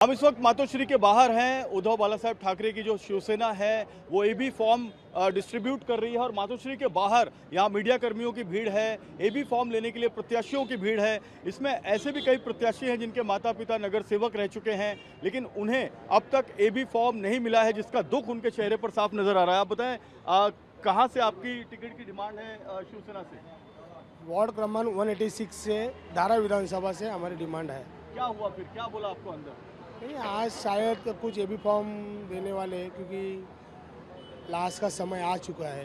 हम इस वक्त मातोश्री के बाहर हैं। उद्धव बाला साहब ठाकरे की जो शिवसेना है वो एबी फॉर्म डिस्ट्रीब्यूट कर रही है और मातोश्री के बाहर यहाँ मीडिया कर्मियों की भीड़ है। एबी फॉर्म लेने के लिए प्रत्याशियों की भीड़ है। इसमें ऐसे भी कई प्रत्याशी हैं जिनके माता पिता नगर सेवक रह चुके हैं, लेकिन उन्हें अब तक एबी फॉर्म नहीं मिला है, जिसका दुख उनके चेहरे पर साफ नजर आ रहा है। आप बताएं, कहाँ से आपकी टिकट की डिमांड है शिवसेना से? वार्ड क्रमांक 186 से धारा विधानसभा से हमारी डिमांड है। क्या हुआ फिर, क्या बोला आपको अंदर? नहीं, आज शायद कुछ एबी फॉर्म देने वाले हैं, क्योंकि लास्ट का समय आ चुका है।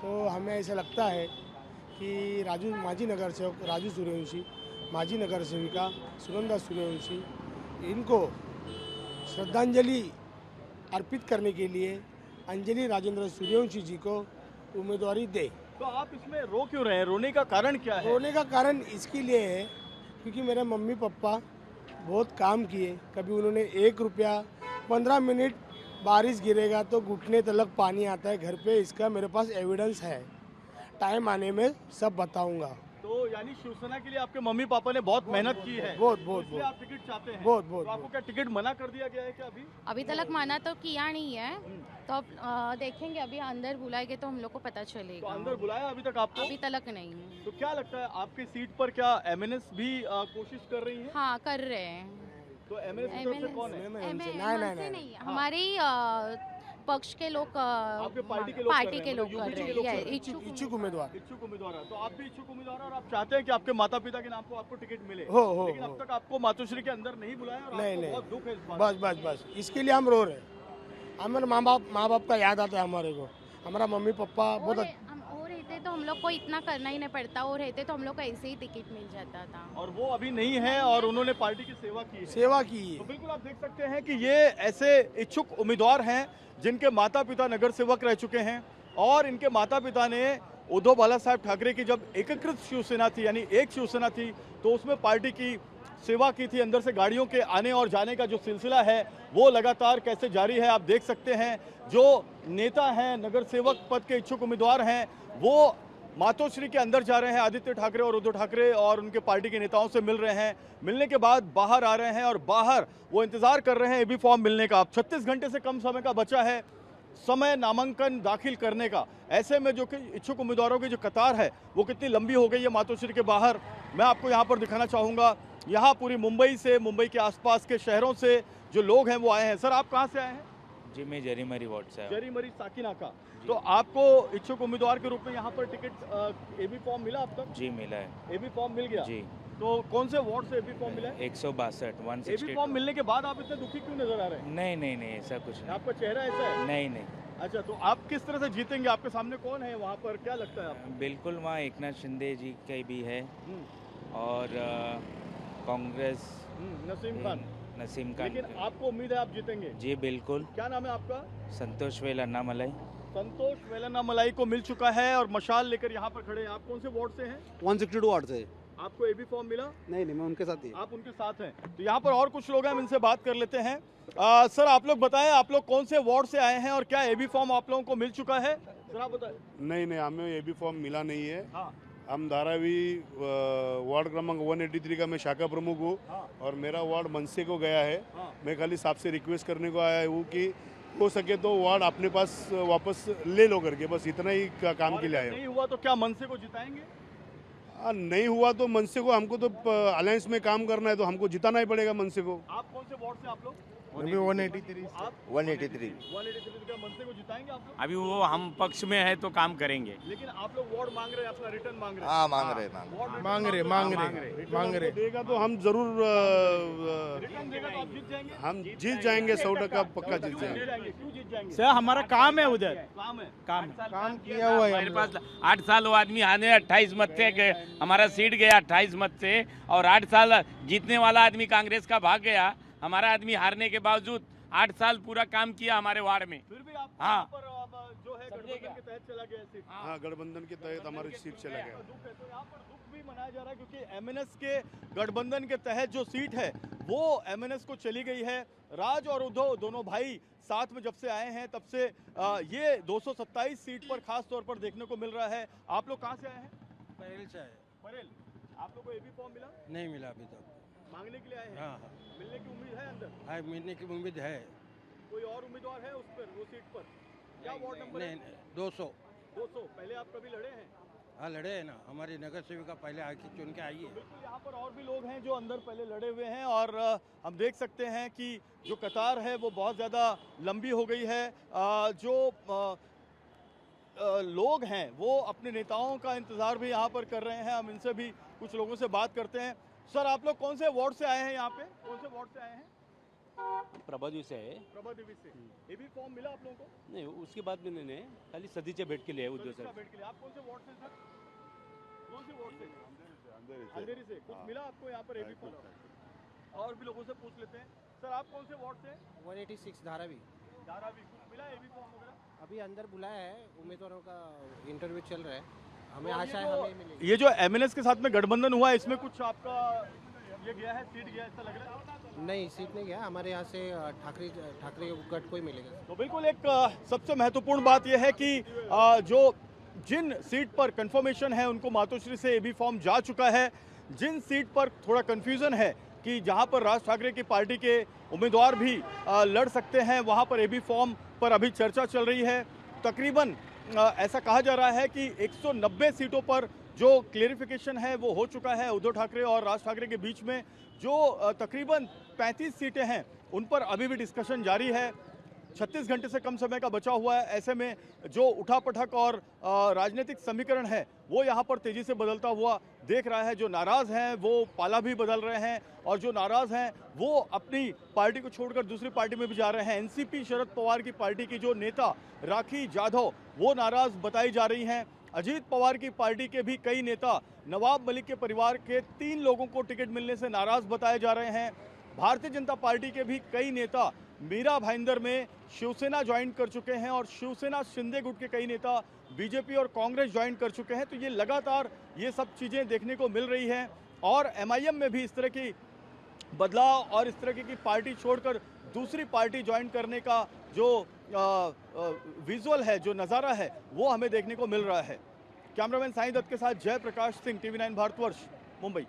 तो हमें ऐसा लगता है कि माजी नगर सेवक राजू सूर्यवंशी, माजी नगर सेविका सुनंदा सूर्यवंशी, इनको श्रद्धांजलि अर्पित करने के लिए अंजलि राजेंद्र सूर्यवंशी जी को उम्मीदवारी दे। तो आप इसमें रो क्यों रहे हैं? रोने का कारण क्या है? रोने का कारण इसके लिए है क्योंकि मेरे मम्मी पापा बहुत काम किए। कभी उन्होंने 1 रुपया 15 मिनट बारिश गिरेगा तो घुटने तलक पानी आता है घर पे। इसका मेरे पास एविडेंस है, टाइम आने में सब बताऊंगा। तो यानी शिवसेना के लिए आपके मम्मी पापा ने बहुत मेहनत की है, बहुत तो इसलिए आप टिकट चाहते हैं? बहुत तो आपको क्या टिकट मना कर दिया गया है क्या अभी तक मना तो किया नहीं है, तो अब देखेंगे। अभी अंदर बुलाएंगे तो हम लोग को पता चलेगा। तो अंदर बुलाया अभी तक आपको? अभी तक नहीं। तो क्या लगता है आपकी सीट पर क्या एमएनएस भी कोशिश कर रही है? हाँ, कर रहे हैं। तो एमएनएस की तरफ से कौन है? नहीं, हमारे पक्ष के लोग, आपके पार्टी के लोग कर रहे हैं। इच्छुक उम्मीदवार। इच्छुक उम्मीदवार है। तो आप भी इच्छुक उम्मीदवार हैं और आप चाहते हैं कि आपके माता पिता के नाम पर आपको टिकट मिले? हो लेकिन अब तक आपको मातोश्री के अंदर नहीं बुलाया और नहीं, आपको नहीं। बहुत दुख है इस बात का। बस इसके लिए हम रो रहे हैं। हमारे माँ बाप का याद आता है हमारे को। हमारा मम्मी पापा बहुत और रहते तो हम लोग को इतना करना ही नहीं पड़ता, और रहते तो हम लोग को ऐसे ही टिकट मिल जाता था। और वो अभी नहीं है और उन्होंने पार्टी की सेवा की है। सेवा की। तो बिल्कुल आप देख सकते हैं कि ये ऐसे इच्छुक उम्मीदवार हैं जिनके माता पिता नगर सेवक रह चुके हैं और इनके माता पिता ने उद्धव बाला साहब ठाकरे की जब एकीकृत शिवसेना थी, यानी एक शिवसेना थी, तो उसमें पार्टी की सेवा की थी। अंदर से गाड़ियों के आने और जाने का जो सिलसिला है वो लगातार कैसे जारी है आप देख सकते हैं। जो नेता हैं, नगर सेवक पद के इच्छुक उम्मीदवार हैं, वो मातोश्री के अंदर जा रहे हैं। आदित्य ठाकरे और उद्धव ठाकरे और उनके पार्टी के नेताओं से मिल रहे हैं। मिलने के बाद बाहर आ रहे हैं और बाहर वो इंतजार कर रहे हैं एबी फॉर्म मिलने का। अब 36 घंटे से कम समय का बचा है समय नामांकन दाखिल करने का। ऐसे में जो कि इच्छुक उम्मीदवारों की जो कतार है वो कितनी लंबी हो गई है मातोश्री के बाहर, मैं आपको यहाँ पर दिखाना चाहूँगा। यहाँ पूरी मुंबई से, मुंबई के आसपास के शहरों से जो लोग हैं वो आए हैं। सर, आप कहाँ से आए हैं? जी, मैं जरीमरी वार्ड से। जरीमरी साकिनाका। तो आपको इच्छुक उम्मीदवार के रूप में यहाँ पर टिकट एबी फॉर्म मिला अब तक? जी, मिला है। एबी फॉर्म मिल गया जी। तो कौन से वार्ड से एबी फॉर्म मिला है? 162 एबी फॉर्म मिलने के बाद आप इतने दुखी क्यों नजर आ रहे हैं? नहीं, ऐसा कुछ नहीं। आपका चेहरा ऐसा है? नहीं। अच्छा, तो आप किस तरह से जीतेंगे? आपके सामने कौन है वहाँ पर, क्या लगता है आपको? बिल्कुल, वहाँ एकनाथ शिंदे जी का भी है और कांग्रेस नसीम खान। लेकिन आपको उम्मीद है आप जीतेंगे? जी बिल्कुल। क्या नाम है आपका? संतोष वेलन्नामलाई। संतोष वेलन्नामलाई को मिल चुका है और मशाल लेकर यहाँ पर खड़े हैं। आप कौन से वार्ड से हैं? 162 वार्ड से। आपको एबी फॉर्म मिला? नहीं, मैं उनके साथ ही। आप उनके साथ हैं। तो यहाँ पर और कुछ लोग हैं, हम इनसे बात कर लेते हैं। सर, आप लोग बताएं, आप लोग कौन से वार्ड से आए हैं और क्या एबी फॉर्म आप लोगों को मिल चुका है? सर, आप बताएं। नहीं, हमें एबी फॉर्म मिला नहीं है। हाँ। हम धारावी वार्ड क्रमांक 183 का मैं शाखा प्रमुख हूँ। हाँ। और मेरा वार्ड मनसे को गया है। हाँ। मैं खाली साहब से रिक्वेस्ट करने को आया हूँ कि हो सके तो वार्ड अपने पास वापस ले लो करके, बस इतना ही काम के लिए आया हूँ। नहीं हुआ तो क्या मनसे को जिताएंगे? नहीं हुआ तो मनसे को, हमको तो अलायंस में काम करना है तो हमको जिताना ही पड़ेगा मनसे को। आप कौन से वार्ड से आप लोग? 183। आप 183। 183 क्या मनसे को जिताएंगे आप लोग? अभी वो हम पक्ष में है तो काम करेंगे। लेकिन आप लोग वार्ड मांग रहे हैं, अपना रिटर्न मांग रहे हैं। हाँ, मांग रहे मांग रहे। देगा तो हम जरूर रिटर्न देगा तो आप जीत जाएंगे? हम जीत जाएंगे, 100% पक्का जीत जाएंगे। क्यों जीत जाएंगे? सर, हमारा काम है उधर। काम है। काम किया हुआ है। हमारे पास 8 साल वो आदमी आने 28 मत से गए, हमारा सीट गया 28 मत से, और 8 साल जीतने वाला आदमी कांग्रेस का भाग गया। हमारा आदमी हारने के बावजूद 8 साल पूरा काम किया हमारे वार्ड में। फिर भी आप हाँ। यहाँ पर अब जो है गठबंधन के तहत चला गया सीट। हाँ, गठबंधन के तहत हमारी सीट चला गया। दुख है, तो यहाँ पर दुख भी मनाया जा रहा है क्योंकि एमएनएस के गठबंधन के तहत जो सीट है वो एमएनएस को चली गई है। राज और उद्धव दोनों भाई साथ में जब से आए हैं तब से ये 227 सीट पर खास तौर पर देखने को मिल रहा है। आप लोग कहाँ से आए हैं? परेल से आए। परेल। आप लोग को एबी फॉर्म मिला? नहीं मिला अभी तक। मांगने के लिए आए हैं? हाँ मिलने की उम्मीद है अंदर? हाँ मिलने की उम्मीद है। कोई और उम्मीदवार है उस पर, वो सीट पर? क्या वार्ड नंबर है? नहीं 200। 200। पहले आप कभी लड़े हैं? हाँ लड़े हैं ना, हमारी नगर सेविका पहले आके चुन के आई है। बिल्कुल, यहाँ पर और भी लोग हैं जो अंदर पहले लड़े हुए हैं और हम देख सकते हैं कि जो कतार है वो बहुत ज़्यादा लंबी हो गई है। लोग हैं वो अपने नेताओं का इंतज़ार भी यहाँ पर कर रहे हैं। हम इनसे भी कुछ लोगों से बात करते हैं। सर, आप लोग कौन से वार्ड से आए हैं यहाँ पे? कौन से वार्ड से आए हैं? प्रभा देवी से है। प्रभा देवी से। ये भी फॉर्म मिला आप लोगों को? नहीं, उसके बाद में मैंने खाली सदीचे भेंट के लिए उद्योग सर, सर। बैठ के लिए। आप कौन से वार्ड से सर? कौन से वार्ड से? अंधेरी से। कुछ मिला आपको यहाँ पर एबी फॉर्म? और भी लोगों से पूछ लेते हैं। सर, आप कौन से वार्ड से? 186 धारावी। धारावी। कुछ मिला एबी फॉर्म वगैरह? अभी अंदर बुलाया है, उम्मीदवारों का इंटरव्यू चल रहा है, हमें तो आशा है हमें मिलेगी। ये जो एमएनएस के साथ में गठबंधन हुआ है, इसमें कुछ आपका ये गया है, सीट गया, ऐसा लग रहा है? नहीं, सीट नहीं गया, हमारे यहाँ से ठाकरे गढ़ को ही मिलेगा। तो बिल्कुल एक सबसे महत्वपूर्ण बात यह है कि जो जिन सीट पर कंफर्मेशन है उनको मातोश्री से एबी फॉर्म जा चुका है। जिन सीट पर थोड़ा कंफ्यूजन है कि जहां पर राज ठाकरे की पार्टी के उम्मीदवार भी लड़ सकते हैं, वहां पर एबी फॉर्म पर अभी चर्चा चल रही है। तकरीबन ऐसा कहा जा रहा है कि 190 सीटों पर जो क्लेरिफिकेशन है वो हो चुका है उद्धव ठाकरे और राज ठाकरे के बीच में। जो तकरीबन 35 सीटें हैं उन पर अभी भी डिस्कशन जारी है। 36 घंटे से कम समय का बचा हुआ है। ऐसे में जो उठापटक और राजनीतिक समीकरण है वो यहाँ पर तेजी से बदलता हुआ देख रहा है। जो नाराज हैं वो पाला भी बदल रहे हैं और जो नाराज हैं वो अपनी पार्टी को छोड़कर दूसरी पार्टी में भी जा रहे हैं। एनसीपी शरद पवार की पार्टी की जो नेता राखी जाधव वो नाराज बताई जा रही हैं। अजीत पवार की पार्टी के भी कई नेता नवाब मलिक के परिवार के 3 लोगों को टिकट मिलने से नाराज बताए जा रहे हैं। भारतीय जनता पार्टी के भी कई नेता मीरा भाईंदर में शिवसेना ज्वाइन कर चुके हैं और शिवसेना शिंदे गुट के कई नेता बीजेपी और कांग्रेस ज्वाइन कर चुके हैं। तो ये लगातार ये सब चीज़ें देखने को मिल रही हैं और एमआईएम में भी इस तरह की बदलाव और इस तरह की पार्टी छोड़कर दूसरी पार्टी ज्वाइन करने का जो विजुअल है, जो नज़ारा है, वो हमें देखने को मिल रहा है। कैमरामैन साईं दत्त के साथ जयप्रकाश सिंह, TV9 भारतवर्ष, मुंबई।